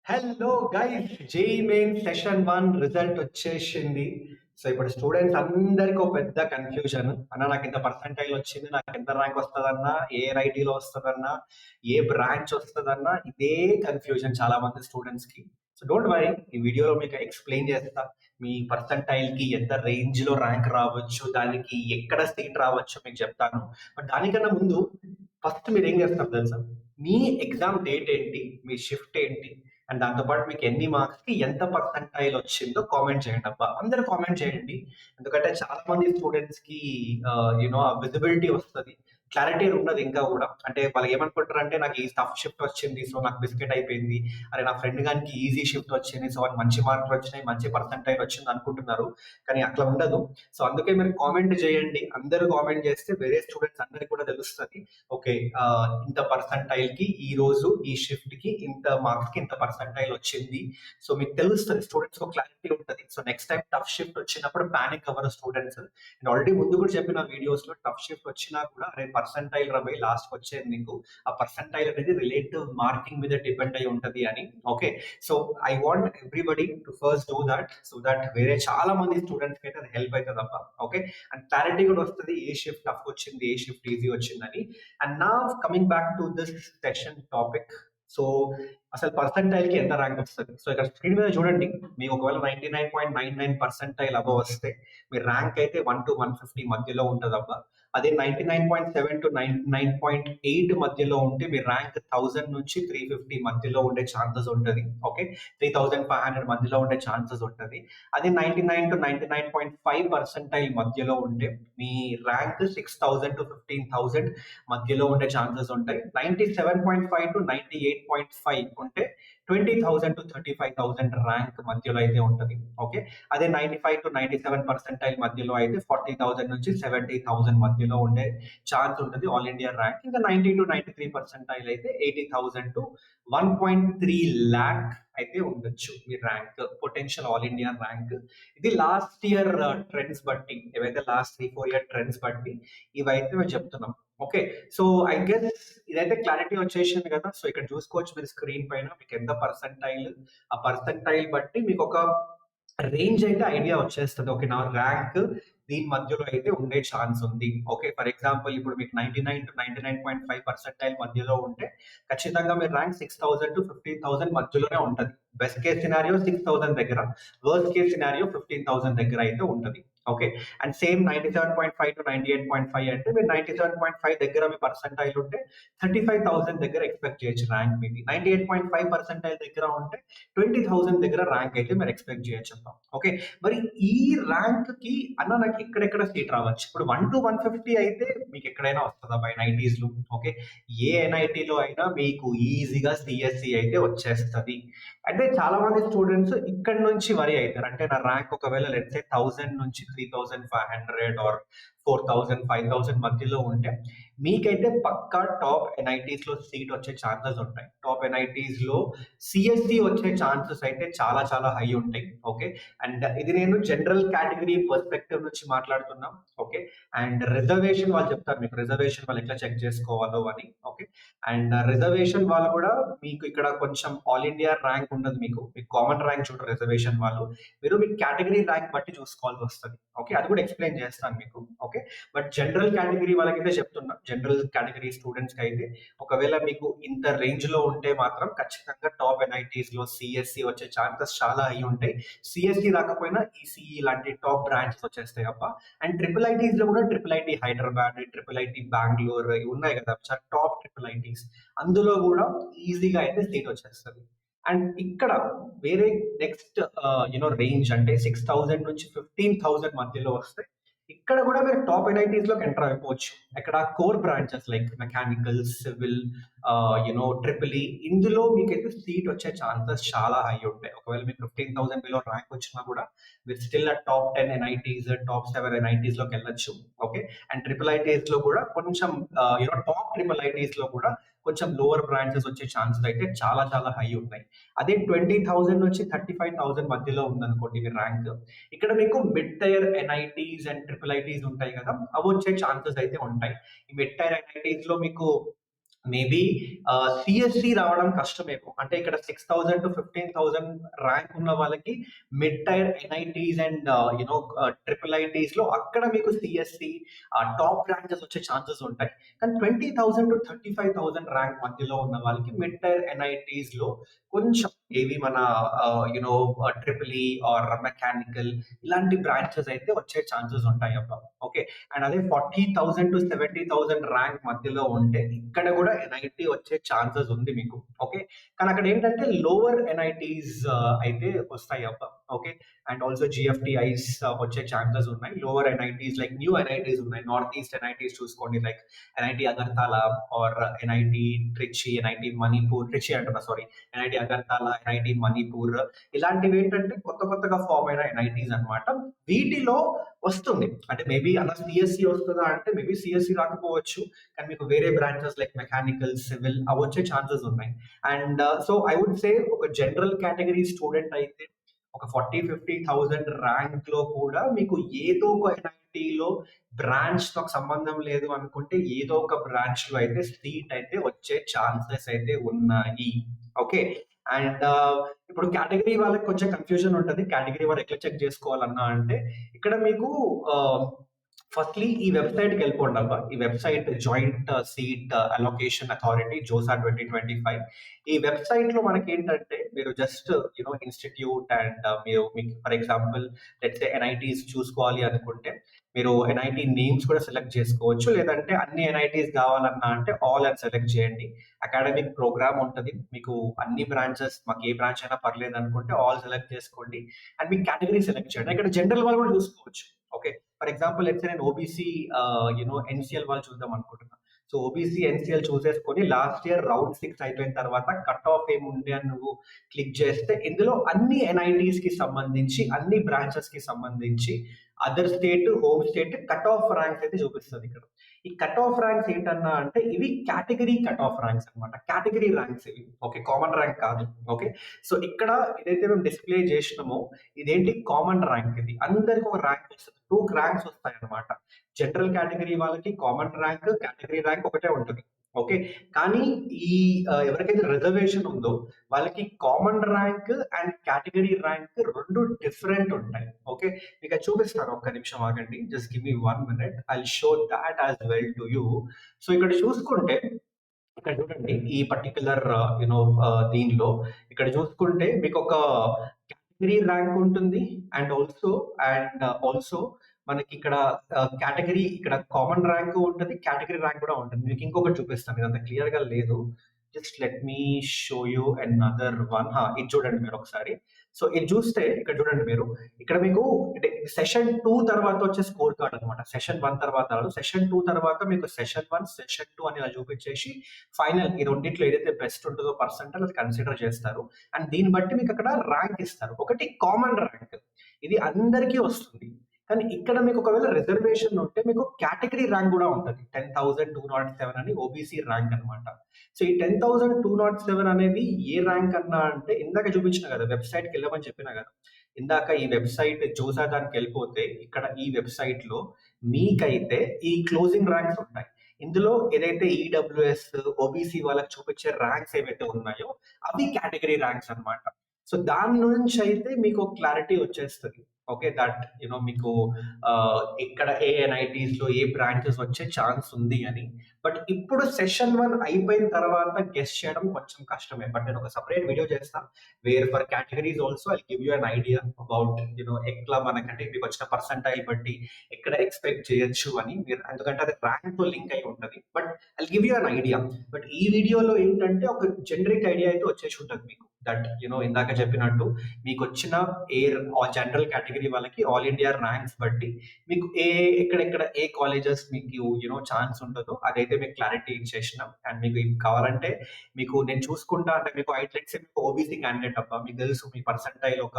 Hello guys, JEE main session 1 result వచ్చేసింది. So ఇప్పుడు students అందరికి ఒక పెద్ద కన్ఫ్యూజన్. అన్న నాకు ఇంత పర్సెంటైల్ వచ్చింది, నాకు ఎంత ర్యాంక్ వస్తుందన్నా, ఏ ఐటీలో వస్తుందన్నా, ఏ బ్రాంచ్ వస్తుందన్నా, ఇదే కన్ఫ్యూజన్ చాలా మంది స్టూడెంట్స్ కి. సో డోంట్ వరీ, ఈ వీడియోలో మీకు ఎక్స్ప్లెయిన్ చేస్తా. మీ పర్సెంటైల్ కి ఎంత రేంజ్ లో ర్యాంక్ రావచ్చు, దానికి ఎక్కడ సీట్ రావచ్చు మీకు చెప్తాను. బట్ దానికన్నా ముందు ఫస్ట్ మీరు ఏం చేస్తారు తెలుసా? మీ ఎగ్జామ్ డేట్ ఏంటి, మీ షిఫ్ట్ ఏంటి, అండ్ దాంతోపాటు మీకు ఎన్ని మార్క్స్ కి ఎంత పర్సెంటైల్ వచ్చిందో కామెంట్ చేయండి అబ్బా. అందరూ కామెంట్ చేయండి. ఎందుకంటే చాలా మంది స్టూడెంట్స్ కి ఆ విజిబిలిటీ వస్తుంది, క్లారిటీ ఉన్నది ఇంకా కూడా. అంటే వాళ్ళు ఏమనుకుంటారు అంటే, నాకు ఈ టఫ్ షిఫ్ట్ వచ్చింది సో నాకు బిస్కెట్ అయిపోయింది, అరే నా ఫ్రెండ్ గానికి ఈజీ షిఫ్ట్ వచ్చింది సో వానికి మంచి మార్కులు వచ్చినాయి, మంచి పర్సెంటైల్ వచ్చింది అనుకుంటున్నారు. కానీ అట్లా ఉండదు. సో అందుకే మీరు కామెంట్ చేయండి. అందరూ కామెంట్ చేస్తే వేరే స్టూడెంట్స్ అందరికి కూడా తెలుస్తుంది. ఓకే, ఇంత పర్సెంటైల్ కి ఈ రోజు ఈ షిఫ్ట్ కి ఇంత మార్క్స్ కి ఇంత పర్సెంటైల్ వచ్చింది. సో మీకు తెలుస్తుంది, స్టూడెంట్స్ కు క్లారిటీ ఉంటుంది. So next time tough shift వచ్చినప్పుడు పానిక్ అవ్వరు స్టూడెంట్స్. నేను ఆల్రెడీ ముందు కూడా చెప్పిన వీడియోస్ లో, టఫ్ షిఫ్ట్ వచ్చినా కూడా అరే పర్సెంటైల్ రబై లాస్ట్ వచ్చేది నీకు, ఆ పర్సెంటైల్ అనేది రిలేటివ్ మార్కింగ్ మీద డిపెండ్ అయి ఉంటది అని. Okay, so I want everybody to first do that, so that వేరే చాలా మంది స్టూడెంట్స్ కి అయితే అది హెల్ప్ అవుతుంది అబ్బా. ఓకే, అండ్ క్లారిటీ కూడా వస్తుంది ఏ షిఫ్ట్ టఫ్ వచ్చింది, ఏ షిఫ్ట్ ఈజీ వచ్చిందని. అండ్ నా coming back to this session topic. So అసలు పర్సెంటైల్ కి ఎంత ర్యాంక్ వస్తుంది? సో ఇక్కడ స్క్రీన్ మీద చూడండి. మీకు ఒకవేళ 99.99 అబవ్ వస్తే మీ ర్యాంక్ అయితే 1 to 150 మధ్యలో ఉంటుంది అబ్బా. అదే 99.7 to 99.8 మధ్యలో ఉంటే మీ ర్యాంక్ 1000 నుంచి 350 మధ్యలో ఉండే ఛాన్సెస్ ఉంటుంది. ఓకే, 3500 మధ్యలో ఉండే ఛాన్సెస్ ఉంటుంది. అదే 99 to 99.5 పర్సెంటైల్ మధ్యలో ఉంటే మీ ర్యాంక్ 6000 to 15000 మధ్యలో ఉండే ఛాన్సెస్ ఉంటాయి. 97.5 to 98.5 ఉంటే 20,000 to 35,000 ర్యాంక్ మధ్యలో అయితే ఉంటుంది. ఓకే, అదే 95 to 97 పర్సెంటైల్ మధ్యలో అయితే 40,000 నుంచి 70,000 మధ్యలో ఉండే ఛాన్స్ ఉంటుంది ఆల్ ఇండియా ర్యాంక్. ఇంకా 90 to 93 పర్సెంటైల్ అయితే 80,000 to 1.3 lakh అయితే ఉండొచ్చు మీ rank, potential all India rank. ఇది లాస్ట్ ఇయర్ ట్రెండ్స్ బట్టి, ఏవైతే లాస్ట్ 3-4 ఇయర్ ట్రెండ్స్ బట్టి ఇవైతే మేము చెప్తున్నాం. ఓకే, సో ఐ గెస్ ఇదైతే క్లారిటీ వచ్చేసింది కదా. సో ఇక్కడ చూసుకోవచ్చు మీరు స్క్రీన్ పైన మీకు ఎంత పర్సెంటైల్, ఆ పర్సెంటైల్ బట్టి మీకు ఒక రేంజ్ అయితే ఐడియా వచ్చేస్తుంది. ఓకే, నా ర్యాంక్ దీని మధ్యలో అయితే ఉండే ఛాన్స్ ఉంది. ఓకే, ఫర్ ఎగ్జాంపుల్ ఇప్పుడు మీకు 99 to 99.5 పర్సెంటైల్ మధ్యలో ఉంటే ఖచ్చితంగా మీ ర్యాంక్ 6000 to 15,000 మధ్యలోనే ఉంటుంది. బెస్ట్ కేస్ సినారియో 6000 దగ్గర, వర్స్ట్ కేస్ సినారియో 15,000 దగ్గర అయితే ఉంటుంది. ఓకే, అండ్ సేమ్ 97.5 to 98.5 అంటే మీరు 97.5 దగ్గర మీ పర్సెంటైల్ ఉంటే 35,000 దగ్గర ఎక్స్పెక్ట్ చేయొచ్చు ర్యాంక్ మీది. 98.5 పర్సెంటైల్ దగ్గర ఉంటే 20,000 దగ్గర ర్యాంక్ అయితే మీరు ఎక్స్పెక్ట్ చేయొచ్చు. ఓకే, మరి ఈ ర్యాంక్ కి అన్న నాకు ఎక్కడెక్కడ సీట్ రావచ్చు? ఇప్పుడు 1 to 150 అయితే మీకు ఎక్కడైనా వస్తుందా బై ఎన్ఐటీస్ లో? ఓకే, ఏ ఎన్ఐటీలో అయినా మీకు ఈజీగా సిఎస్సి అయితే వచ్చేస్తుంది. అంటే చాలా మంది స్టూడెంట్స్ ఇక్కడ నుంచి వరి అవుతారు. అంటే నా ర్యాంక్ ఒకవేళ లెట్స్ సే 1000 నుంచి 3500 ఆర్ 4000 5000 మధ్యలో ఉంటే మీకైతే పక్కా టాప్ ఎన్ఐటీస్ లో సీట్ వచ్చే ఛాన్సెస్ ఉంటాయి. టాప్ ఎన్ఐటీస్ లో సిఎస్సి వచ్చే ఛాన్సెస్ అయితే చాలా చాలా హై ఉంటాయి. ఓకే, అండ్ ఇది నేను జనరల్ కేటగిరీ పర్స్పెక్టివ్ నుంచి మాట్లాడుతున్నాం. ఓకే, అండ్ రిజర్వేషన్ వాళ్ళు చెప్తారు మీకు, రిజర్వేషన్ వాళ్ళు ఎట్లా చెక్ చేసుకోవాలో అని. ఓకే, అండ్ రిజర్వేషన్ వాళ్ళు కూడా మీకు ఇక్కడ కొంచెం ఆల్ ఇండియా ర్యాంక్ ఉండదు, మీకు కామన్ ర్యాంక్ చూడరు రిజర్వేషన్ వాళ్ళు, మీరు మీ కేటగిరీ ర్యాంక్ బట్టి చూసుకోవాల్సి వస్తుంది. ఓకే, అది కూడా ఎక్స్ప్లెయిన్ చేస్తాను మీకు. ఓకే, బట్ జనరల్ కేటగిరీ వాళ్ళకైతే చెప్తున్నా, జనరల్ కేటగిరీ స్టూడెంట్స్ కి అయితే ఒకవేళ మీకు ఇంత రేంజ్ లో ఉంటే మాత్రం ఖచ్చితంగా టాప్ ఎన్ఐటీస్ లో సిఎస్సి వచ్చే ఛాన్సెస్ చాలా హై ఉంటాయి. సిఎస్సి రాకపోయినా ఈసీఈ లాంటి టాప్ బ్రాంచెస్ వచ్చేస్తాయి అప్ప. అండ్ ట్రిపుల్ ఐటీస్ లో కూడా triple IT Hyderabad, triple IT Bengaluru ఇవి ఉన్నాయి కదా టాప్ ట్రిపుల్ ఐటీస్, అందులో కూడా ఈజీగా అయితే సీట్ వచ్చేస్తుంది. అండ్ ఇక్కడ వేరే నెక్స్ట్ రేంజ్ అంటే 6,000 నుంచి 15,000 మధ్యలో వస్తే ఇక్కడ కూడా మీరు టాప్ ఎన్ఐటీస్ లోకి ఎంటర్ అయిపోవచ్చు. ఇక్కడ core branches like mechanical, civil, triple E, ఇందులో మీకైతే సీట్ వచ్చే ఛాన్సెస్ చాలా హై ఉంటాయి. ఒకవేళ మీకు 15,000 బిలో ర్యాంక్ వచ్చినా కూడా మీరు స్టిల్ ఆ టాప్ 10 ఎన్ఐటీస్, టాప్ 7 ఎన్ఐటీస్ లోకి వెళ్ళొచ్చు. ఓకే, అండ్ ట్రిపుల్ ఐటీస్ లో కూడా కొంచెం టాప్ ట్రిపుల్ ఐటీస్ లో కూడా కొంచెం లోవర్ బ్రాంచెస్ వచ్చే ఛాన్సెస్ అయితే చాలా చాలా హై ఉన్నాయి. అదే 20,000 నుంచి 35,000 మధ్యలో ఉందనుకోండి మీ ర్యాంక్, ఇక్కడ మీకు mid tier NITs and triple ITs ఉంటాయి కదా, అవి వచ్చే ఛాన్సెస్ అయితే ఉంటాయి. ఈ మిడ్ టైర్ ఎన్ఐటీస్ లో మీకు మేబీ సిఎస్సి రావడం కష్టమేమో. అంటే ఇక్కడ 6,000 టు 15,000 ర్యాంక్ ఉన్న వాళ్ళకి mid tier NITs and triple ఐటీస్‌లో అక్కడ మీకు సిఎస్సి టాప్ బ్రాంచెస్ వచ్చే ఛాన్సెస్ ఉంటాయి. కానీ 20,000 టు 35,000 ర్యాంక్ మధ్యలో ఉన్న వాళ్ళకి మిడ్ టైర్ ఎన్ఐటీస్‌లో కొంచెం ఏవి మన ట్రిపుల్ ఈ ఆర్ మెకానికల్ ఇలాంటి బ్రాంచెస్ అయితే వచ్చే ఛాన్సెస్ ఉంటాయి అబ్బా. ఓకే. అండ్ అదే 40,000 టు 70,000 ర్యాంక్ మధ్యలో ఉంటే ఇక్కడ కూడా ఎన్ఐటి వచ్చే ఛాన్సెస్ ఉంది మీకు. ఓకే. కానీ అక్కడ ఏంటంటే లోవర్ ఎన్ఐటీస్ అయితే వస్తాయి అబ్బా. ఓకే. అండ్ ఆల్సో జిఎఫ్టిఐస్ వచ్చే ఛాన్సెస్ ఉన్నాయి. Lower NITs like new NITs ఉన్నాయి. నార్త్ ఈస్ట్ ఎన్ఐటీస్ చూసుకోండి, like NIT Agartala or NIT Trichy, NIT Manipur, Trichy అంటున్నా sorry, NIT Agartala, NIT Manipur ఇలాంటివి ఏంటంటే కొత్తగా ఫామ్ అయిన ఎన్ఐటీస్ అన్నమాట. వీటిలో వస్తుంది అంటే మేబీ అలా సిఎస్సి వస్తుందా అంటే మేబీ సిఎస్సి రాకపోవచ్చు, కానీ మీకు వేరే బ్రాంచెస్ లైక్ మెకానికల్, సివిల్ అవి వచ్చే ఛాన్సెస్ ఉన్నాయి. And so I would say ఒక జనరల్ కేటగిరీ స్టూడెంట్ అయితే ఒక 40,000-50,000 ర్యాంక్ లో కూడా మీకు ఏదో ఒక ఎన్ఐటీలో బ్రాంచ్ తో సంబంధం లేదు అనుకుంటే ఏదో ఒక బ్రాంచ్ లో అయితే సీట్ అయితే వచ్చే ఛాన్సెస్ అయితే ఉన్నాయి. ఓకే. అండ్ ఇప్పుడు కేటగిరీ వాళ్ళకి కొంచెం కన్ఫ్యూజన్ ఉంటుంది. కేటగిరీ వాళ్ళు ఎట్లా చెక్ చేసుకోవాలన్నా అంటే ఇక్కడ మీకు ఫస్ట్లీ ఈ వెబ్సైట్కి వెళ్ళిపోండి అబ్బా. ఈ website joint seat allocation authority JoSAA 2025. ఈ వెబ్సైట్ లో మనకి ఏంటంటే మీరు జస్ట్ ఇన్స్టిట్యూట్ అండ్ మీకు ఫర్ ఎగ్జాంపుల్ లెట్స్ ఎన్ఐటీస్ చూసుకోవాలి అనుకుంటే మీరు ఎన్ఐటి నేమ్స్ కూడా సెలెక్ట్ చేసుకోవచ్చు, లేదంటే అన్ని ఎన్ఐటీస్ కావాలన్నా అంటే ఆల్ అని సెలెక్ట్ చేయండి. అకాడమిక్ ప్రోగ్రామ్ ఉంటుంది మీకు, అన్ని బ్రాంచెస్ మాకు ఏ బ్రాంచ్ అయినా పర్లేదు అనుకుంటే ఆల్ సెలెక్ట్ చేసుకోండి అండ్ మీ కేటగిరీ సెలెక్ట్ చేయండి. ఇక్కడ జనరల్ వాళ్ళు కూడా చూసుకోవచ్చు. ఓకే. ఫర్ ఎగ్జాంపుల్ లెట్స్ నేను ఓబీసీ ఎన్సిఎల్ వాళ్ళు చూద్దాం అనుకుంటున్నా. సో ఓబీసీ ఎన్సిఎల్ చూసేసుకొని లాస్ట్ ఇయర్ రౌండ్ 6 అయిపోయిన తర్వాత కట్ ఆఫ్ ఏముంది అని నువ్వు క్లిక్ చేస్తే ఇందులో అన్ని ఎన్ఐటీస్ కి సంబంధించి అన్ని బ్రాంచెస్ కి సంబంధించి other state, home state cut off ranks అయితే చూపిస్తుంది ఇక్కడ. ఈ కట్ ఆఫ్ ర్యాంక్స్ ఏంటన్నా అంటే ఇవి కేటగిరీ కట్ ఆఫ్ ర్యాంక్స్ అనమాట. కేటగిరీ ర్యాంక్స్ ఇవి. ఓకే. కామన్ ర్యాంక్ కాదు. ఓకే. సో ఇక్కడ ఏదైతే మేము డిస్ప్లే చేసినామో ఇదేంటి కామన్ ర్యాంక్. ఇది అందరికి ఒక ర్యాంక్ వస్తుంది, 2 ర్యాంక్స్ వస్తాయి అనమాట. జనరల్ కేటగిరీ వాళ్ళకి కామన్ ర్యాంక్, కేటగిరీ ర్యాంక్ ఒకటే ఉంటుంది. ఓకే. కానీ ఈ ఎవరికైతే రిజర్వేషన్ ఉందో వాళ్ళకి common rank and category rank రెండు డిఫరెంట్ ఉంటాయి. ఓకే. మీకు అది చూపిస్తాను, ఒక్క నిమిషం ఆగండి. Just give me 1 minute, I show that as well to you. So ఇక్కడ చూసుకుంటే ఇక్కడ చూడండి ఈ పర్టికులర్ దీనిలో ఇక్కడ చూసుకుంటే మీకు ఒక కేటగిరీ ర్యాంక్ ఉంటుంది అండ్ ఆల్సో మనకి ఇక్కడ కేటగిరీ, ఇక్కడ కామన్ ర్యాంక్ ఉంటుంది, కేటగిరీ ర్యాంక్ కూడా ఉంటుంది. మీకు ఇంకొకటి చూపిస్తాను, ఇది అంత క్లియర్ గా లేదు. Just let me show you another one. ఇది చూడండి మీరు ఒకసారి. సో ఇది చూస్తే ఇక్కడ చూడండి మీరు, ఇక్కడ మీకు సెషన్ 2 తర్వాత వచ్చే స్కోర్ కార్డ్ అనమాట. సెషన్ 1 తర్వాత రాదు, సెషన్ 2 తర్వాత మీకు సెషన్ 1, సెషన్ 2 అని ఇలా చూపించేసి ఫైనల్ ఈ రెండింటిలో ఏదైతే బెస్ట్ ఉంటుందో పర్సెంటేజ్ అది కన్సిడర్ చేస్తారు అండ్ దీన్ని బట్టి మీకు అక్కడ ర్యాంక్ ఇస్తారు. ఒకటి కామన్ ర్యాంక్, ఇది అందరికీ వస్తుంది. కానీ ఇక్కడ మీకు ఒకవేళ రిజర్వేషన్ ఉంటే మీకు కేటగిరీ ర్యాంక్ కూడా ఉంటుంది, 10,207 అని ఓబీసీ ర్యాంక్ అనమాట. సో ఈ 10,207 అనేది ఏ ర్యాంక్ అన్నా అంటే ఇందాక చూపించిన కదా వెబ్సైట్కి వెళ్ళమని చెప్పినా కదా, ఇందాక ఈ వెబ్సైట్ జోసా దానికి వెళ్ళిపోతే ఇక్కడ ఈ వెబ్సైట్ లో మీకైతే ఈ క్లోజింగ్ ర్యాంక్స్ ఉంటాయి. ఇందులో ఏదైతే ఈడబ్ల్యూఎస్, ఓబీసీ వాళ్ళకి చూపించే ర్యాంక్స్ ఏవైతే ఉన్నాయో అవి కేటగిరీ ర్యాంక్స్ అన్నమాట. సో దాని నుంచి అయితే మీకు క్లారిటీ వచ్చేస్తుంది. ఓకే. దట్ మీకు ఇక్కడ ఏ ఎన్ఐటీస్ లో ఏ బ్రాంచెస్ వచ్చే ఛాన్స్ ఉంది అని. బట్ ఇప్పుడు సెషన్ 1 అయిపోయిన తర్వాత గెస్ చేయడం కొంచెం కష్టమే. బట్ నేను ఒక సపరేట్ వీడియో చేస్తాను where for categories also I give you an idea about ఎట్లా మనకంటే మీకు వచ్చిన పర్సెంటైల్ బట్టి ఎక్కడ ఎక్స్పెక్ట్ చేయొచ్చు అని. మీరు ఎందుకంటే అది ర్యాంక్ తో లింక్ అయి ఉంటుంది. But I give you an idea. But ఈ వీడియోలో ఏంటంటే ఒక జనరిక్ ఐడియా అయితే వచ్చేసి ఉంటుంది మీకు. దట్ ఇందాక చెప్పినట్టు మీకు వచ్చిన జనరల్ కేటగిరీ వాళ్ళకి ఆల్ ఇండియా ర్యాంక్స్ బట్టి మీకు ఎక్కడెక్కడ ఏ కాలేజెస్ మీకు ఛాన్స్ ఉంటుందో అదైతే మీకు క్లారిటీ ఇచ్చేసినాం. అండ్ మీకు కావాలంటే మీకు నేను చూసుకుంటా అంటే మీకు ఐట్లెట్స్ మీకు ఓబీసీ క్యాండిడేట్ అబ్బా, మీకు తెలుసు మీ పర్సెంటైల్ ఒక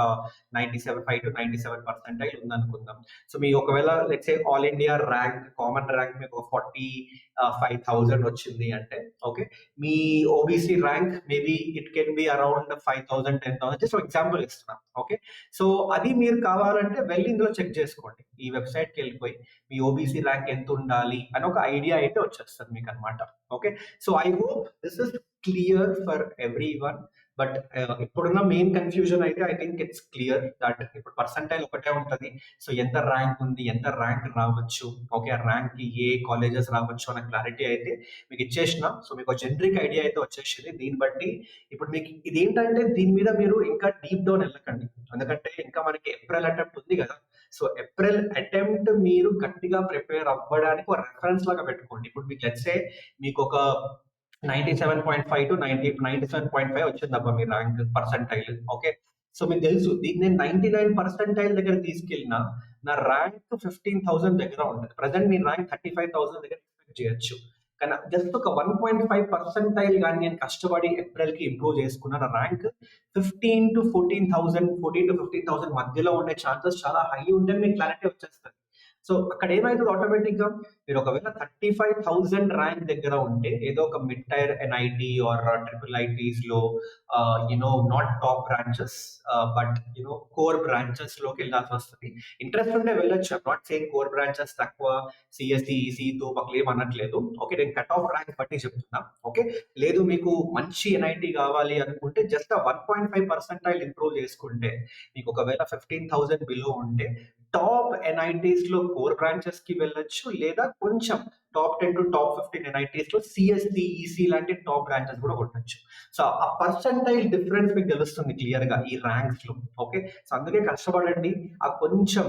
97.5 to 97 పర్సెంటైల్ ఉందనుకుందాం. సో మీ ఒకవేళ let's say all India rank, common rank మీకు 45,000 వచ్చింది అంటే okay, me OBC rank maybe it can be around లేకపోతే 5,000 10,000 జస్ట్ ఎగ్జాంపుల్ ఇస్తున్నాం. ఓకే, సో అది మీరు కావాలంటే వెళ్ళి ఇందులో చెక్ చేసుకోండి. ఈ వెబ్సైట్కి వెళ్ళిపోయి మీ ఓబీసీ ర్యాంక్ ఎంత ఉండాలి అని ఒక ఐడియా అయితే వచ్చేస్తుంది మీకు అనమాట. Okay, so I hope this is clear for every one. But ఇప్పుడున్న మెయిన్ కన్ఫ్యూజన్ అయితే I think it's clear that ఇప్పుడు పర్సంటైల్ ఒకటే ఉంటుంది. సో ఎంత ర్యాంక్ ఉంది, ఎంత ర్యాంక్ రావచ్చు, ఓకే ఆ ర్యాంక్ కి ఏ కాలేజెస్ రావచ్చు అన్న క్లారిటీ అయితే మీకు ఇచ్చేసిన. సో మీకు జనరిక్ ఐడియా అయితే వచ్చేసింది. దీన్ని బట్టి ఇప్పుడు మీకు ఇదేంటంటే దీని మీద మీరు ఇంకా డీప్ డౌన్ వెళ్ళకండి, ఎందుకంటే ఇంకా మనకి ఏప్రిల్ అటెంప్ట్ ఉంది కదా. సో ఏప్రిల్ అటెంప్ట్ మీరు గట్టిగా ప్రిపేర్ అవ్వడానికి ఒక రెఫరెన్స్ లాగా పెట్టుకోండి. ఇప్పుడు మీకు లెట్సే మీకు ఒక 97.5 to 97.5 వచ్చిందబ్బా మీ ర్యాంక్ పర్సెంటైల్. ఓకే, సో మీకు తెలుసు దీన్ని నేను 99 పర్సెంటైల్ దగ్గర తీసుకెళ్ళిన నా ర్యాంక్ 15,000 దగ్గర ఉంటుంది. ప్రజెంట్ మీ ర్యాంక్ 35,000 దగ్గర ఎక్స్పెక్ట్ చేయొచ్చు. కానీ జస్ట్ ఒక 1.5 పర్సెంటైల్ కానీ నేను కష్టపడి ఏప్రిల్ కి ఇంప్రూవ్ చేసుకున్న నా ర్యాంక్ 15 to 14,000 మధ్యలో ఉండే ఛాన్సెస్ చాలా హై ఉంటే మీకు క్లారిటీ వచ్చేస్తుంది. సో అక్కడ ఏమైతుంది ఆటోమేటిక్ గా మీరు ఒకవేళ 35,000 ర్యాంక్ దగ్గర ఉంటే ఏదో ఒక mid tier NIT or triple ITs లో not top branches but core branches లోకి వెళ్ళాల్సి వస్తుంది. ఇంట్రెస్ట్ ఉంటే వెళ్ళొచ్చు, నాట్ సేమ్ కోర్ బ్రాంచెస్ తక్కువ సిఎస్సి ఈసీ తో పక్కన ఏమనట్లేదు. ఓకే, నేను కట్ ఆఫ్ ర్యాంక్ బట్టి చెప్తున్నా. ఓకే, లేదు మీకు మంచి ఎన్ఐటి కావాలి అనుకుంటే జస్ట్ 1.5 పర్సెంటైల్ ఇంప్రూవ్ చేసుకుంటే మీకు ఒకవేళ 15,000 బిలో ఉంటే టాప్ ఎన్ఐటీస్ లో కోర్ బ్రాంచెస్ కి వెళ్ళొచ్చు, లేదా కొంచెం టాప్ 10 to టాప్ 15 ఎన్ఐటీస్ లో సిఎస్సి ఈసీ లాంటి టాప్ బ్రాంచెస్ కూడా కొట్టచ్చు. సో ఆ పర్సెంటైల్ డిఫరెన్స్ మీకు తెలుస్తుంది క్లియర్ గా ఈ ర్యాంక్స్ లో. ఓకే, సో అందుకే కష్టపడండి. ఆ కొంచెం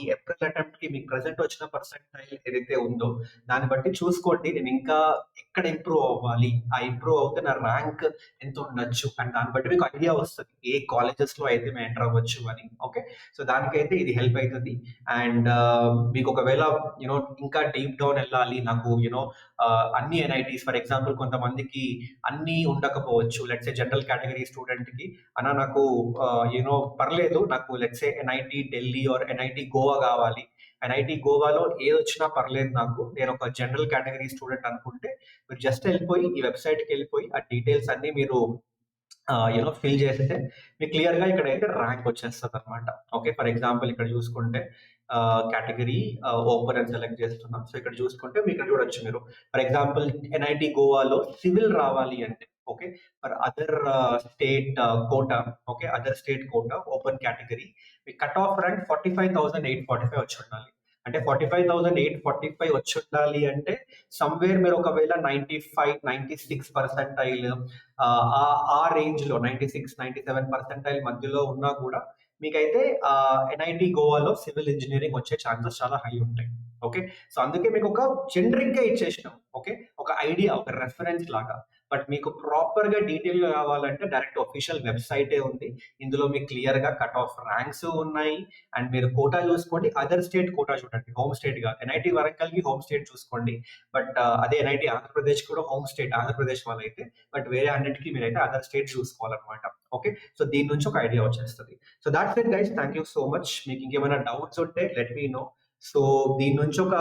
ఈ ఏప్రిల్ అటెంప్ట్ కి మీకు ప్రెసెంట్ వచ్చిన పర్సెంటైల్ ఏదైతే ఉందో దాన్ని బట్టి చూసుకోండి. నేను ఇంకా ఎక్కడ ఇంప్రూవ్ అవ్వాలి, ఆ ఇంప్రూవ్ అవుతే నా ర్యాంక్ ఎంత ఉండొచ్చు అండ్ దాన్ని బట్టి మీకు ఐడియా వస్తుంది ఏ కాలేజెస్ లో అయితే మేము ఎంటర్ అవ్వచ్చు అని. ఓకే, సో దానికైతే ఇది హెల్ప్ అవుతుంది. అండ్ మీకు ఒకవేళ ఇంకా డీప్ డౌన్ వెళ్ళాలి, నాకు అన్ని ఎన్ఐటీస్ ఫర్ ఎగ్జాంపుల్ కొంతమందికి అన్ని ఉండకపోవచ్చు. లెట్సే జనరల్ కేటగిరీ స్టూడెంట్ కి అన్నా నాకు పర్లేదు, నాకు let's say NIT Delhi or NIT Goa కావాలి, ఎన్ఐటి గోవాలో ఏది వచ్చినా పర్లేదు నాకు, నేను ఒక జనరల్ కేటగిరీ స్టూడెంట్ అనుకుంటే మీరు జస్ట్ వెళ్ళిపోయి ఈ వెబ్సైట్కి వెళ్ళిపోయి ఆ డీటెయిల్స్ అన్ని మీరు ఫిల్ చేస్తే మీకు క్లియర్ గా ఇక్కడైతే ర్యాంక్ వచ్చేస్తుంది అనమాట. ఓకే, ఫర్ ఎగ్జాంపుల్ ఇక్కడ చూసుకుంటే కేటగిరీ ఓపెన్ అని సెలెక్ట్ చేస్తున్నాం. సో ఇక్కడ చూసుకుంటే మీకు ఇక్కడ చూడొచ్చు మీరు ఫర్ ఎగ్జాంపుల్ ఎన్ఐటి గోవాలో సివిల్ రావాలి అంటే okay for other state quota, okay other state quota open category మీ కట్ ఆఫ్ ర్యాంక్ 45,845 వచ్చి ఉండాలి. అంటే 45,845 వచ్చి ఉండాలి అంటే సమ్వేర్ మీరు ఒకవేళ 96 పర్సెంటైల్ ఆ రేంజ్ లో 96-97 పర్సెంటైల్ మధ్యలో ఉన్నా కూడా మీకైతే ఎన్ఐటి గోవాలో సివిల్ ఇంజనీరింగ్ వచ్చే ఛాన్సెస్ చాలా హై ఉంటాయి. ఓకే, సో అందుకే మీకు ఒక జనరిక్ గా ఇచ్చేసినాం. ఓకే, ఒక ఐడియా, ఒక రెఫరెన్స్ లాగా. బట్ మీకు ప్రాపర్ గా డీటెయిల్ గా కావాలంటే డైరెక్ట్ అఫీషియల్ వెబ్సైటే ఉంది. ఇందులో మీకు క్లియర్ గా కట్ ఆఫ్ ర్యాంక్స్ ఉన్నాయి. అండ్ మీరు కోటా చూసుకోండి, అదర్ స్టేట్ కోటా చూడండి, హోమ్ స్టేట్ గా ఎన్ఐటి వరంగల్ కి హోమ్ స్టేట్ చూసుకోండి. బట్ అదే ఎన్ఐటి ఆంధ్రప్రదేశ్ కూడా హోమ్ స్టేట్ ఆంధ్రప్రదేశ్ వాళ్ళైతే, బట్ వేరే అన్నిటికీ మీరైతే అదర్ స్టేట్ చూసుకోవాలన్నమాట. ఓకే, సో దీని నుంచి ఒక ఐడియా వచ్చేస్తుంది. So that's it guys, thank you so much. మీకు ఇంకేమైనా డౌట్స్ ఉంటే లెట్ మీ నో. సో దీని నుంచి ఒక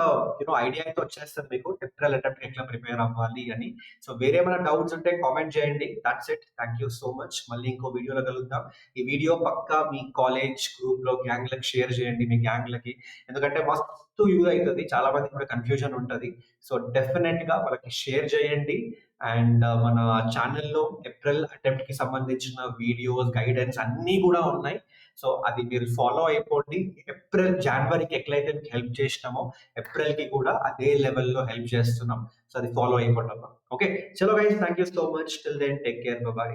ఐడియా అయితే వచ్చేస్తుంది మీకు ఏప్రిల్ అటెంప్ట్ ఎట్లా ప్రిపేర్ అవ్వాలి అని. సో వేరే ఏమైనా డౌట్స్ ఉంటే కామెంట్ చేయండి. That's it, thank you so much. మళ్ళీ ఇంకో వీడియోలో కలుద్దాం. ఈ వీడియో పక్కా మీ కాలేజ్ గ్రూప్ లో గ్యాంగ్లకు షేర్ చేయండి, మీ గ్యాంగ్లకి, ఎందుకంటే మస్తు యూజ్ అవుతుంది. చాలా మందికి కూడా కన్ఫ్యూజన్ ఉంటుంది. సో డెఫినెట్ గా వాళ్ళకి షేర్ చేయండి. అండ్ మన ఛానల్లో ఏప్రిల్ అటెంప్ట్ కి సంబంధించిన వీడియోస్, గైడెన్స్ అన్నీ కూడా ఉన్నాయి. సో అది మీరు ఫాలో అయిపోండి. జనవరికి ఎట్లయితే మీకు హెల్ప్ చేసినామో ఏప్రిల్ కి కూడా అదే లెవెల్లో హెల్ప్ చేస్తున్నాం. సో అది ఫాలో అయిపోండి. ఓకే, చలో guys, thank you so much. Till then take care, by.